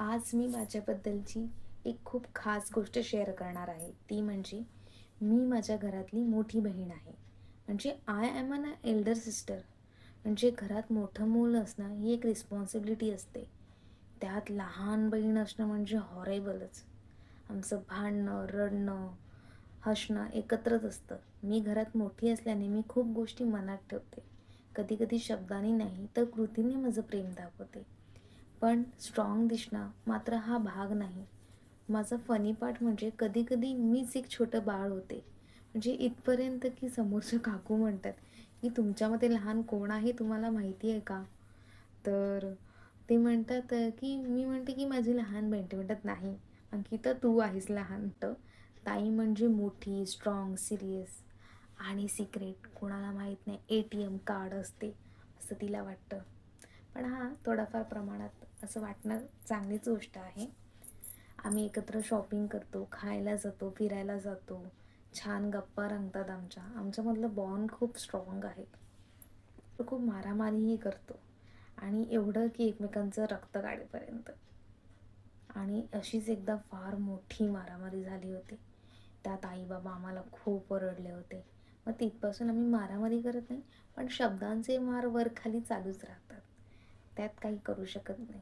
आज मी माझ्याबद्दलची एक खूप खास गोष्ट शेअर करणार आहे. ती म्हणजे मी माझ्या घरातली मोठी बहीण आहे. म्हणजे I am an elder sister. म्हणजे घरात मोठं मूल असणं ही एक रिस्पॉन्सिबिलिटी असते. त्यात लहान बहीण असणं म्हणजे हॉरेबलच. आमचं भांडणं, रडणं, हसणं एकत्रच असतं. मी घरात मोठी असल्याने मी खूप गोष्टी मनात ठेवते. कधी-कधी शब्दांनी नाही तर कृतीने माझं प्रेम दाखवते. पण स्ट्रॉंग दिसणं मात्र हा भाग नाही. माझा फनी पार्ट म्हणजे कधी-कधी मीच एक छोटं बाळ होते. म्हणजे इथपर्यंत की समोरचे काकू म्हणतात, की "तुमच्यामध्ये लहान कोण आहे तुम्हाला माहिती आहे का?" तर ते म्हणतात की मी म्हणते की माझी लहान बहीण. ते म्हणतात, "नाही, अंकिता तू आहेस लहान." तर ताई म्हणजे मोठी, स्ट्रॉंग, सीरियस आणि सिक्रेट कोणाला माहीत नाही ATM कार्ड असते, असं तिला वाटतं. पण हां, थोडाफार प्रमाणात असं वाटणं चांगलीच गोष्ट आहे. आम्ही एकत्र शॉपिंग करतो, खायला जातो, फिरायला जातो. छान गप्पा रंगतात आमच्या. आमच्यामधलं बॉन्ड खूप स्ट्रॉंग आहे. तो खूप मारामारीही करतो आणि एवढं की एकमेकांचं रक्त काढेपर्यंत. आणि अशीच एकदा फार मोठी मारामारी झाली होती. त्यात आई-बाबा आम्हाला खूप ओरडले होते. मग तिथपासून आम्ही मारामारी करत नाही, पण शब्दांचे मार वर-खाली चालूच राहतात. त्यात काही करू शकत नाही.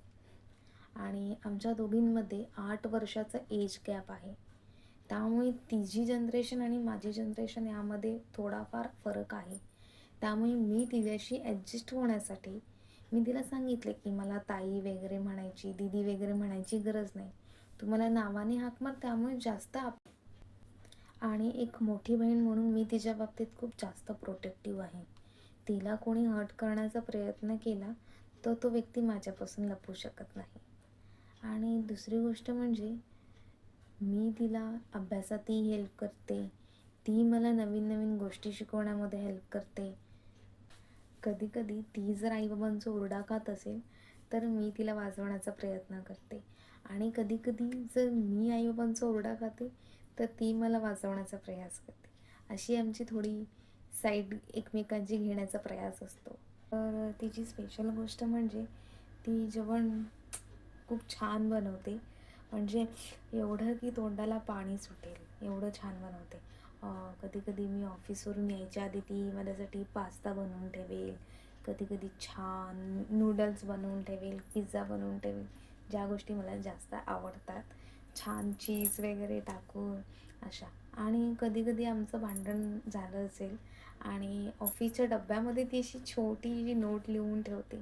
आणि आमच्या दोघींमध्ये 8 वर्षाचा एज गॅप आहे. त्यामुळे तिची जनरेशन आणि माझी जनरेशन यामध्ये थोडाफार फरक आहे. त्यामुळे मी तिच्याशी ॲडजस्ट होण्यासाठी मी तिला सांगितले, की मला ताई वगैरे म्हणायची, दीदी वगैरे म्हणायची गरज नाही. तू मला नावाने हाक मार, त्यामुळे जास्त आणि एक मोठी बहीण म्हणून मी तिच्या बाबतीत खूप जास्त प्रोटेक्टिव्ह आहे. तिला कोणी हर्ट करण्याचा प्रयत्न केला, तर तो व्यक्ती माझ्यापासून लपू शकत नाही. आणि दुसरी गोष्ट म्हणजे मी तिला अभ्यासातही हेल्प करते. ती मला नवीन-नवीन गोष्टी शिकवण्यामध्ये हेल्प करते. कधी-कधी ती जर आई-बाबांचा ओरडा खात असेल, तर मी तिला वाचवण्याचा प्रयत्न करते. आणि कधी-कधी जर मी आई-बाबांचा ओरडा खाते, तर ती मला वाचवण्याचा प्रयास करते. अशी आमची थोडी साईड एकमेकांची घेण्याचा प्रयास असतो. तर तिची स्पेशल गोष्ट म्हणजे ती जेवण खूप छान बनवते. म्हणजे एवढं की तोंडाला पाणी सुटेल एवढं छान बनवते. कधी-कधी मी ऑफिसवरून यायच्या आधी ती माझ्यासाठी पास्ता बनवून ठेवेल. कधी-कधी छान नूडल्स बनवून ठेवेल, पिझ्झा बनवून ठेवेल. ज्या गोष्टी मला जास्त आवडतात. छान चीज वगैरे टाकून अशा. आणि कधी-कधी आमचं भांडण झालं असेल आणि ऑफिसच्या डब्यामध्ये ती अशी छोटीशी नोट लिहून ठेवते,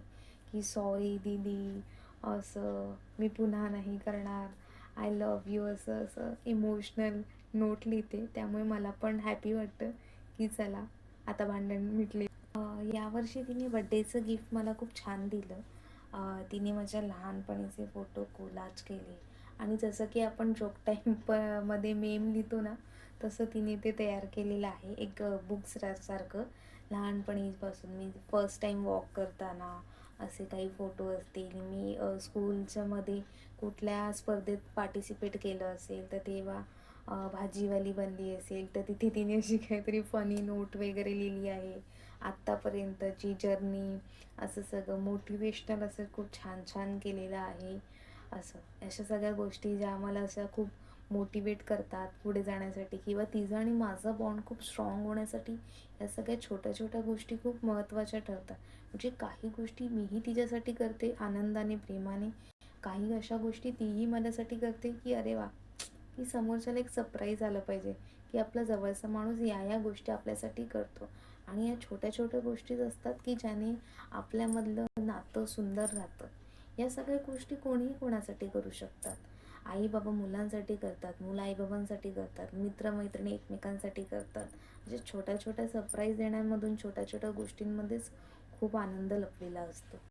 की "सॉरी दीदी, असं मी पुन्हा नाही करणार. आय लव्ह यू" असं असं इमोशनल नोट लिहिते. त्यामुळे मला पण हॅपी वाटतं, की चला आता भांडण मिटले. यावर्षी तिने बड्डेचं गिफ्ट मला खूप छान दिलं. तिने माझ्या लहानपणीचे फोटो कोलाज केले आणि जसं की आपण जोक टाईम मध्ये मेम लिहितो ना, तसं तिने ते तयार केलेलं आहे. एक बुक्स सारखं. लहानपणीपासून मी फर्स्ट टाईम वॉक करताना असे काही फोटो असतील. मी स्कूलच्यामध्ये कुठल्या स्पर्धेत पार्टिसिपेट केलं असेल, तर तेव्हा भाजीवाली बनली असेल, तर तिथे तिने अशी काहीतरी फनी नोट वगैरे लिहिली आहे. आत्तापर्यंतची जर्नी असं सगळं मोटिवेशनल असं खूप छान-छान केलेलं आहे. असं, अशा सगळ्या गोष्टी ज्या आम्हाला अशा खूप मोटिवेट करतात पुढे जाण्यासाठी किंवा तिचं आणि माझं बॉन्ड खूप स्ट्रॉंग होण्यासाठी या सगळ्या छोट्या-छोट्या गोष्टी खूप महत्त्वाच्या ठरतात. म्हणजे काही गोष्टी मीही तिच्यासाठी करते आनंदाने, प्रेमाने. काही अशा गोष्टी तीही माझ्यासाठी करते, की अरे वाह! की समोरच्याला एक सरप्राईज आलं पाहिजे, की आपला जवळचा माणूस या गोष्टी आपल्यासाठी करतो. आणि या छोट्या-छोट्या गोष्टीच असतात, की ज्याने आपल्यामधलं नातं सुंदर राहतं. या सगळ्या गोष्टी कोणीही कोणासाठी करू शकतात. आई-बाबा मुलांसाठी करतात, मुलं आई-बाबांसाठी करतात, मित्र-मैत्रिणी एकमेकांसाठी करतात. म्हणजे छोट्या-छोट्या सरप्राईज देण्यामधून छोट्या-छोट्या गोष्टींमध्येच खूप आनंद लपलेला असतो.